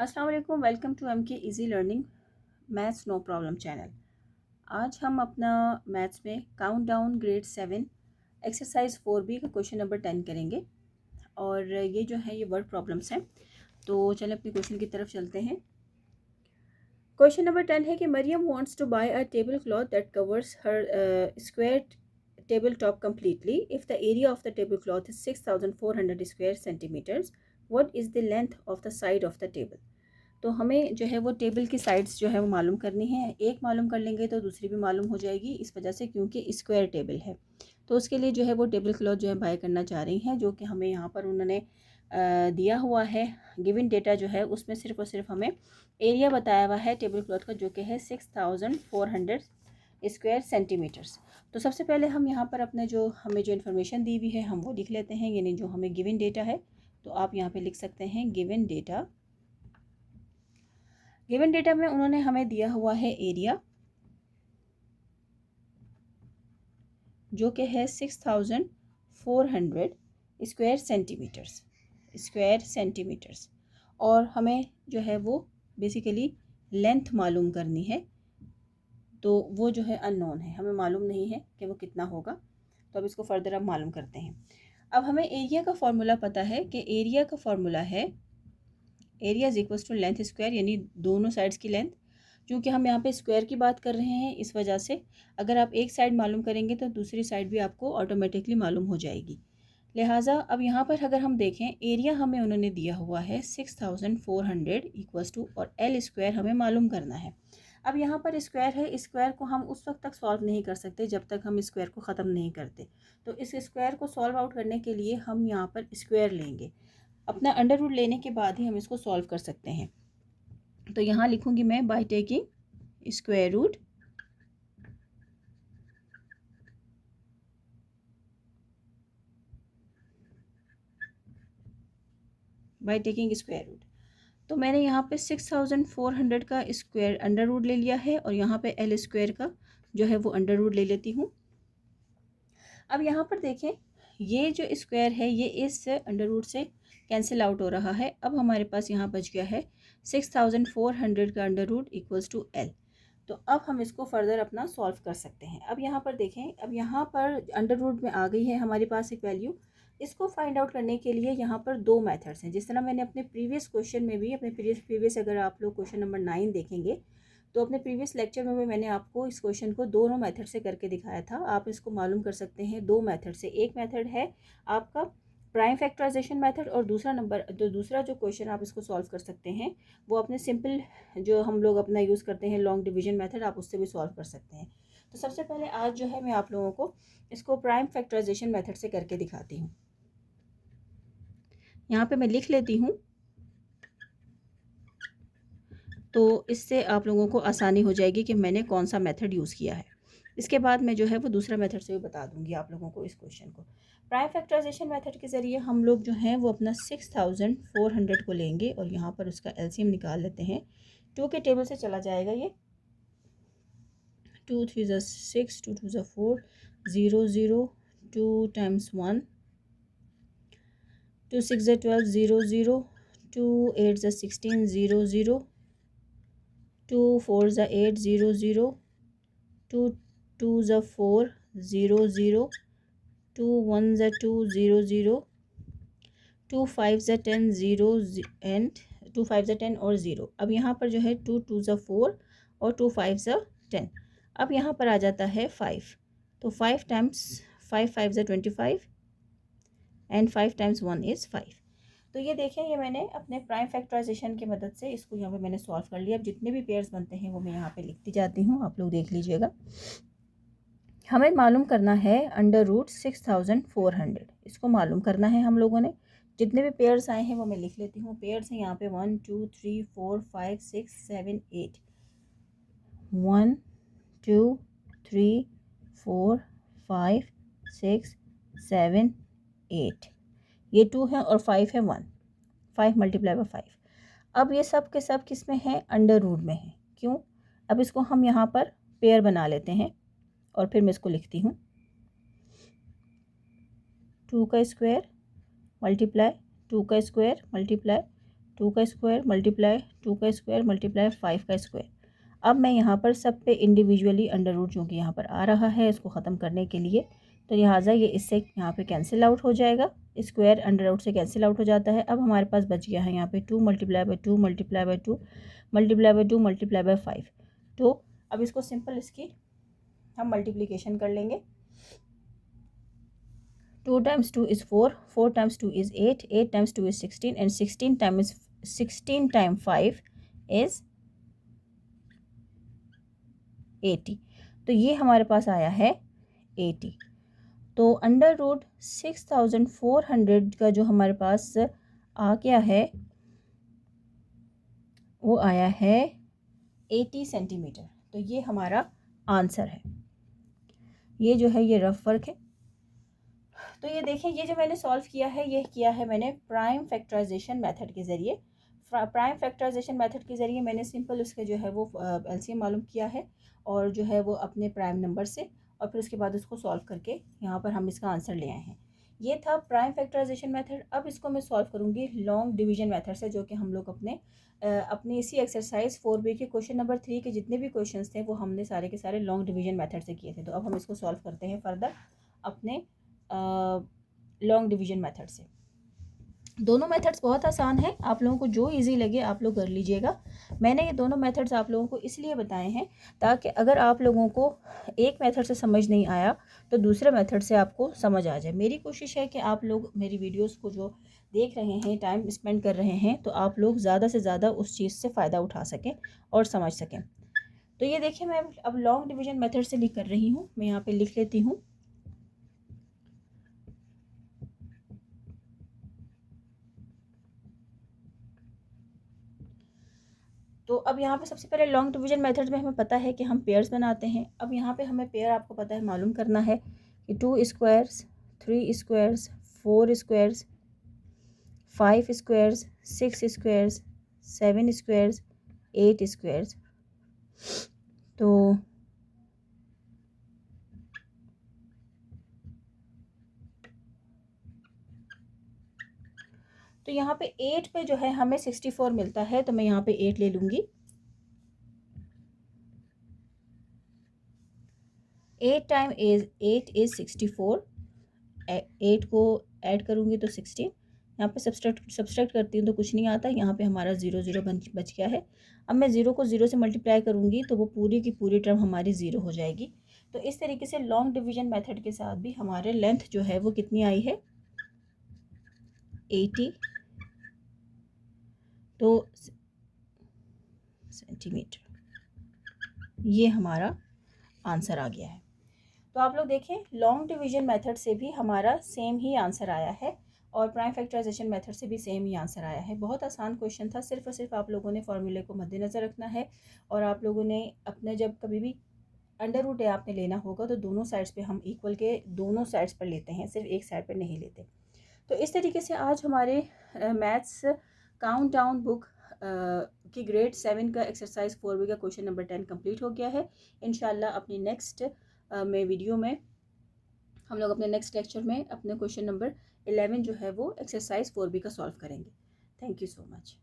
अस्सलाम वालेकुम, welcome to M K easy learning maths no problem channel. आज हम अपना मैथ्स में count down grade 7 exercise 4B का क्वेश्चन नंबर 10 करेंगे। और ये जो है ये वर्ड प्रॉब्लम्स हैं। तो चलें अपने क्वेश्चन की तरफ चलते हैं। क्वेश्चन नंबर 10 है कि Mariam wants to buy a table cloth that covers her square table top completely if the area of the table cloth is 6400 square centimetres. What is the length of the side of the table. तो हमें जो है वो table की sides जो है वो मालूम करनी है। एक मालूम कर लेंगे तो दूसरी भी मालूम हो जाएगी, इस वजह से क्योंकि स्क्वायर टेबल है। तो उसके लिए जो है वो टेबल क्लॉथ जो है बाय करना चाह रही हैं, जो कि हमें यहाँ पर उन्होंने दिया हुआ है। गिवन डेटा जो है उसमें सिर्फ और सिर्फ हमें एरिया बताया हुआ है टेबल क्लॉथ का, जो कि है 6400 स्क्वायर सेंटीमीटर्स। तो सबसे पहले हम यहाँ पर अपने जो हमें जो इन्फॉर्मेशन दी हुई है हम वो लिख लेते हैं, यानी जो हमें गिवन डेटा है। तो आप यहाँ पे लिख सकते हैं गिवन डेटा। गिवन डेटा में उन्होंने हमें दिया हुआ है एरिया, जो कि है 6400 स्क्वायर सेंटीमीटर्स। और हमें जो है वो बेसिकली लेंथ मालूम करनी है। तो वो जो है अननोन है, हमें मालूम नहीं है कि वो कितना होगा। तो अब इसको फर्दर अब मालूम करते हैं। अब हमें एरिया का फॉर्मूला पता है कि एरिया का फॉर्मूला है area is equals to length square, यानी दोनों साइड्स की लेंथ। क्योंकि हम यहाँ पे स्क्वायर की बात कर रहे हैं, इस वजह से अगर आप एक साइड मालूम करेंगे तो दूसरी साइड भी आपको ऑटोमेटिकली मालूम हो जाएगी। लिहाजा अब यहाँ पर अगर हम देखें, एरिया हमें उन्होंने दिया हुआ है 6400 इक्वल्स टू, और एल स्क्वायर हमें मालूम करना है। अब यहाँ पर स्क्वायर है, स्क्वायर को हम उस वक्त तक सॉल्व नहीं कर सकते जब तक हम स्क्वायर को ख़त्म नहीं करते। तो इस स्क्वायर को सॉल्व आउट करने के लिए हम यहाँ पर स्क्वायर लेंगे। अपना अंडर रूट लेने के बाद ही हम इसको सॉल्व कर सकते हैं। तो यहाँ लिखूंगी मैं by taking square root. By taking square root. तो मैंने यहाँ पे 6400 का स्क्वायर अंडर रूट ले लिया है, और यहाँ पे एल स्क्वायर का जो है वो अंडर रूट ले लेती हूँ। अब यहाँ पर देखें, ये जो स्क्वायर है ये इस अंडर रूट से कैंसिल आउट हो रहा है। अब हमारे पास यहाँ बच गया है 6400 का under root equals to L. तो अब हम इसको फर्दर अपना सॉल्व कर सकते हैं। अब यहाँ पर देखें, अब यहाँ पर अंडर रूट में आ गई है हमारे पास एक वैल्यू। इसको फाइंड आउट करने के लिए यहाँ पर दो मेथड्स हैं। जिस तरह मैंने अपने प्रीवियस क्वेश्चन में भी, अपने प्रीवियस अगर आप लोग क्वेश्चन नंबर 9 देखेंगे तो अपने प्रीवियस लेक्चर में भी मैंने आपको इस क्वेश्चन को दोनों मेथड से करके दिखाया था। आप इसको मालूम कर सकते हैं दो मेथड से। एक मेथड है आपका प्राइम फैक्टराइजेशन मेथड, और दूसरा जो क्वेश्चन आप इसको सॉल्व कर सकते हैं वो अपने सिंपल जो हम लोग अपना यूज़ करते हैं लॉन्ग डिवीजन मेथड, आप उससे भी सॉल्व कर सकते हैं। तो सबसे पहले आज जो है मैं आप लोगों को इसको प्राइम फैक्टराइजेशन मेथड से करके दिखाती हूँ। यहाँ पे मैं लिख लेती हूँ, तो इससे आप लोगों को आसानी हो जाएगी कि मैंने कौन सा मेथड यूज़ किया है। इसके बाद मैं जो है वो दूसरा मेथड से भी बता दूंगी आप लोगों को इस क्वेश्चन को। प्राइम फैक्टराइजेशन मेथड के ज़रिए हम लोग जो हैं वो अपना 6400 को लेंगे और यहाँ पर उसका एलसीएम निकाल लेते हैं। 2 के टेबल से चला जाएगा ये। 2 3 6, 2 2 4, 0 0, 2 times 1, 2 6 12, 0 0, 2 8 16, 0 0, 2 4 8, 0 0, 2 2 4, 0 0, 2 1 2, 0 0, 2 5 10, 0 एंड 2 5 10 और 0। अब यहाँ पर जो है 2 2 4 और 2 5 10। अब यहाँ पर आ जाता है 5। तो 5 टाइम्स 5 5 25 एंड 5 टाइम्स 1 इज़ 5। तो ये देखें, ये मैंने अपने प्राइम फैक्टराइजेशन की मदद से इसको यहाँ पे मैंने सॉल्व कर लिया। अब जितने भी पेयर्स बनते हैं वो मैं यहाँ पे लिखती जाती हूँ, आप लोग देख लीजिएगा। हमें मालूम करना है अंडर रूट 6400, इसको मालूम करना है हम लोगों ने। जितने भी पेयर्स आए हैं वो मैं लिख लेती हूँ। पेयर्स हैं यहाँ पे 1 2 3 4 5 6 7 8। 1 2 3 4 5 6 7 8। ये 2 है और 5 है 1। 5 मल्टीप्लाई बाय 5। अब ये सब के सब किस में है? अंडर रूट में है। क्यों? अब इसको हम यहाँ पर पेयर बना लेते हैं और फिर मैं इसको लिखती हूँ। 2 का स्क्वायर मल्टीप्लाई 2 का स्क्वायर मल्टीप्लाई 2 का स्क्वायर मल्टीप्लाई 2 का स्क्वायर मल्टीप्लाई 5 का स्क्वायर। अब मैं यहाँ पर सब पे इंडिविजुअली अंडर रूट जो कि यहाँ पर आ रहा है इसको ख़त्म करने के लिए, तो लिहाजा ये इससे यहाँ पे कैंसिल आउट हो जाएगा, स्क्वायर अंडर रूट से कैंसिल आउट हो जाता है। अब हमारे पास बच गया है यहाँ पे 2 multiply by 2 multiply by 2 multiply by 2 multiply by 5। तो अब इसको सिंपल इसकी हम मल्टीप्लिकेशन कर लेंगे। 2 times 2 is 4, 4 times 2 is 8, 8 times 2 is 16, and 16 times 5 is 80। तो ये हमारे पास आया है 80। तो अंडर रूट 6400 का जो हमारे पास आ गया है वो आया है 80 सेंटीमीटर। तो ये हमारा आंसर है। ये जो है ये रफ वर्क है। तो ये देखें, ये जो मैंने सॉल्व किया है ये किया है मैंने प्राइम फैक्टराइजेशन मेथड के ज़रिए। प्राइम फैक्टराइजेशन मेथड के ज़रिए मैंने सिंपल उसके जो है वो एलसीएम मालूम किया है और जो है वो अपने प्राइम नंबर से, और फिर उसके बाद उसको सॉल्व करके यहाँ पर हम इसका आंसर ले आए हैं। ये था प्राइम फैक्टराइजेशन मेथड। अब इसको मैं सॉल्व करूँगी लॉन्ग डिवीजन मेथड से, जो कि हम लोग अपने इसी एक्सरसाइज 4B के क्वेश्चन नंबर 3 के जितने भी क्वेश्चन थे वो हमने सारे के सारे लॉन्ग डिवीजन मेथड से किए थे। तो अब हम इसको सॉल्व करते हैं फर्दर अपने लॉन्ग डिवीजन मेथड से। दोनों मेथड्स बहुत आसान है, आप लोगों को जो इजी लगे आप लोग कर लीजिएगा। मैंने ये दोनों मेथड्स आप लोगों को इसलिए बताए हैं ताकि अगर आप लोगों को एक मेथड से समझ नहीं आया तो दूसरे मेथड से आपको समझ आ जाए। मेरी कोशिश है कि आप लोग मेरी वीडियोस को जो देख रहे हैं, टाइम स्पेंड कर रहे हैं, तो आप लोग ज़्यादा से ज़्यादा उस चीज़ से फ़ायदा उठा सकें और समझ सकें। तो ये देखिए, मैं अब लॉन्ग डिवीजन मेथड से लिख कर रही हूँ। मैं यहाँ पर लिख लेती हूँ। तो अब यहाँ पे सबसे पहले लॉन्ग डिवीजन मेथड में हमें पता है कि हम पेयर्स बनाते हैं। अब यहाँ पे हमें पेयर आपको पता है मालूम करना है कि 2 squares, 3 squares, 4 squares, 5 squares, 6 squares, 7 squares, 8 squares. तो यहाँ पे 8 पे जो है हमें 64 मिलता है, तो मैं यहाँ पे 8 ले लूँगी। 8 टाइम इज 8 इज़ 64। 8 को ऐड करूँगी तो 16। यहाँ पे सब्सट्रैक्ट करती हूँ तो कुछ नहीं आता। यहाँ पे हमारा 0 0 बच गया है। अब मैं 0 को 0 से मल्टीप्लाई करूँगी तो वो पूरी की पूरी टर्म हमारी 0 हो जाएगी। तो इस तरीके से लॉन्ग डिवीजन मेथड के साथ भी हमारे लेंथ जो है वो कितनी आई है, 80 तो सेंटीमीटर। ये हमारा आंसर आ गया है। तो आप लोग देखें, लॉन्ग डिवीजन मेथड से भी हमारा सेम ही आंसर आया है और प्राइम फैक्टराइजेशन मेथड से भी सेम ही आंसर आया है। बहुत आसान क्वेश्चन था। सिर्फ और सिर्फ आप लोगों ने फॉर्मूले को मद्देनज़र रखना है और आप लोगों ने अपने जब कभी भी अंडर रूट आपने लेना होगा तो दोनों साइड्स पे हम इक्वल के दोनों साइड्स पर लेते हैं, सिर्फ एक साइड पर नहीं लेते। तो इस तरीके से आज हमारे मैथ्स काउंट डाउन बुक की ग्रेड 7 का एक्सरसाइज 4B का क्वेश्चन नंबर 10 कंप्लीट हो गया है। इंशाल्लाह अपनी नेक्स्ट में वीडियो में हम लोग अपने नेक्स्ट लेक्चर में अपने क्वेश्चन नंबर 11 जो है वो एक्सरसाइज 4B का सॉल्व करेंगे। Thank you so much.